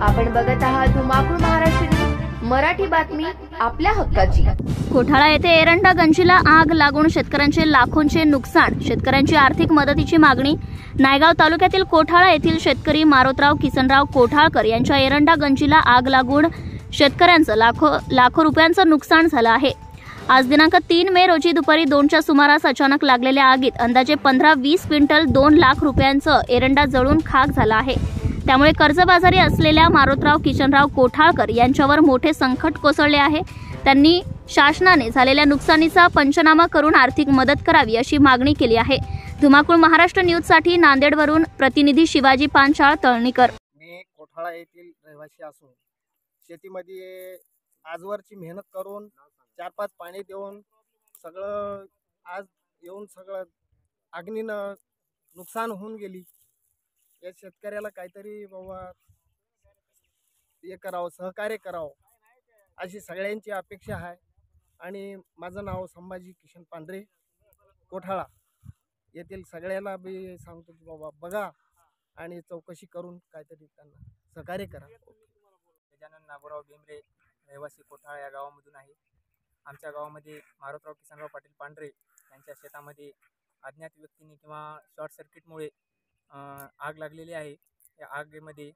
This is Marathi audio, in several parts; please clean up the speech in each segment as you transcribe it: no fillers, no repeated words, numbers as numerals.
आपण बघत आहात धुमाकूळ महाराष्ट्र न्यूज, मराठी बातमी आपल्या हक्काची। कोठाळा येथे एरंडा गंजीला आग लागून शेतकऱ्यांचे लाखोंचे नुकसान, शेतकऱ्यांची आर्थिक मदतीची मागणी। नायगाव तालुक्यातील कोठाळा येथील शेतकरी मारोतराव किसनराव कोठाळकर यांच्या एरंडा गंजीला आग लागून शेतकऱ्यांचं लाखो रुपयांचं नुकसान झालं आहे। आज दिनांक 3 मे रोजी दुपारी 2च्या सुमारास अचानक लागलेल्या आगीत अंदाजे 15-20 क्विंटल 2 लाख रुपयांचं एरंडा जळून खाक झाला आहे। त्यामुळे कर्जबाजारी असलेल्या मारोतराव किशनराव कोठाळकर यांच्यावर मोठे संकट कोसळले आहे। त्यांनी शासनाने झालेल्या नुकसानीचा पंचनामा करून आर्थिक मदत करावी अशी मागणी केली आहे। धुमाकूळ महाराष्ट्र न्यूजसाठी नांदेडवरून प्रतिनिधी शिवाजी पांचाळ तळणीकर। मी कोठाळा येथील रहिवासी असून शेतीमध्ये आजवरची मेहनत करून 4-5 पाणी देऊन सगळं आज येऊन सगळं अग्नीनं नुकसान होऊन गेली। या शेतकऱ्याला काहीतरी बाबा हे करावं, सहकार्य करावं अशी सगळ्यांची अपेक्षा आहे। आणि माझं नाव संभाजी किशन पांढरे, कोठाळा येथील सगळ्याला बी सांगतो की बाबा बघा आणि चौकशी करून काहीतरी त्यांना सहकार्य करा। गजानन नागोराव बेंबरे, रहिवासी कोठाळा या गावामधून आहे। आमच्या गावामध्ये मारोतराव किसनराव पाटील पांढरे यांच्या शेतामध्ये अज्ञात व्यक्तीने किंवा शॉर्ट सर्किटमुळे आग लागलेली आहे। या आगीमध्ये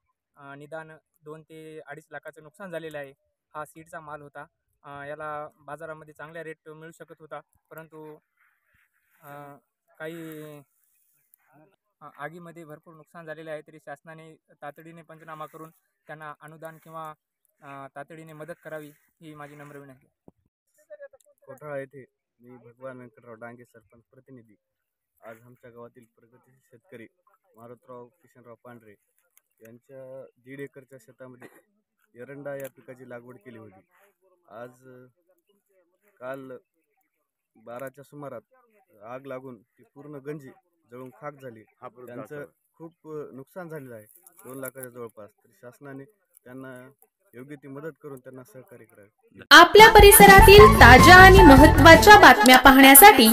निदान 2 ते 2.5 लाखाचं नुकसान झालेलं आहे। हा सीडचा माल होता। याला बाजारामध्ये चांगला रेट मिळू शकत होता, परंतु काही आगीमध्ये भरपूर नुकसान झालेले आहे। तरी शासनाने तातडीने पंचनामा करून त्यांना अनुदान किंवा तातडीने मदत करावी ही माझी नम्र विनंती आहे। कोठाळा येथे मी भगवान व्यंकटराव डांगे, सरपंच प्रतिनिधी। आज आमच्या गावातील प्रगतीशील शेतकरी मारोतराव किशनराव पांढरे यांच्या 1.5 एकरच्या शेतामध्ये एरंडा या पिकाची लागवड केली होती। आज काल 12च्या सुमारात आग लागून ती पूर्ण गंजी जळून खाक झाली। त्यांचं खूप नुकसान झालेलं आहे, 2 लाखाच्या जवळपास। तर शासनाने त्यांना योग्य ती मदत करून त्यांना सहकार्य करावे। आपल्या परिसरातील ताज्या आणि महत्त्वाच्या बातम्या पाहण्यासाठी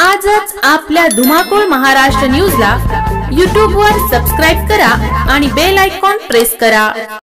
आजच आपल्या धुमाकूळ महाराष्ट्र न्यूजला YouTube वर सबस्क्राइब करा आणि बेल आयकॉन प्रेस करा।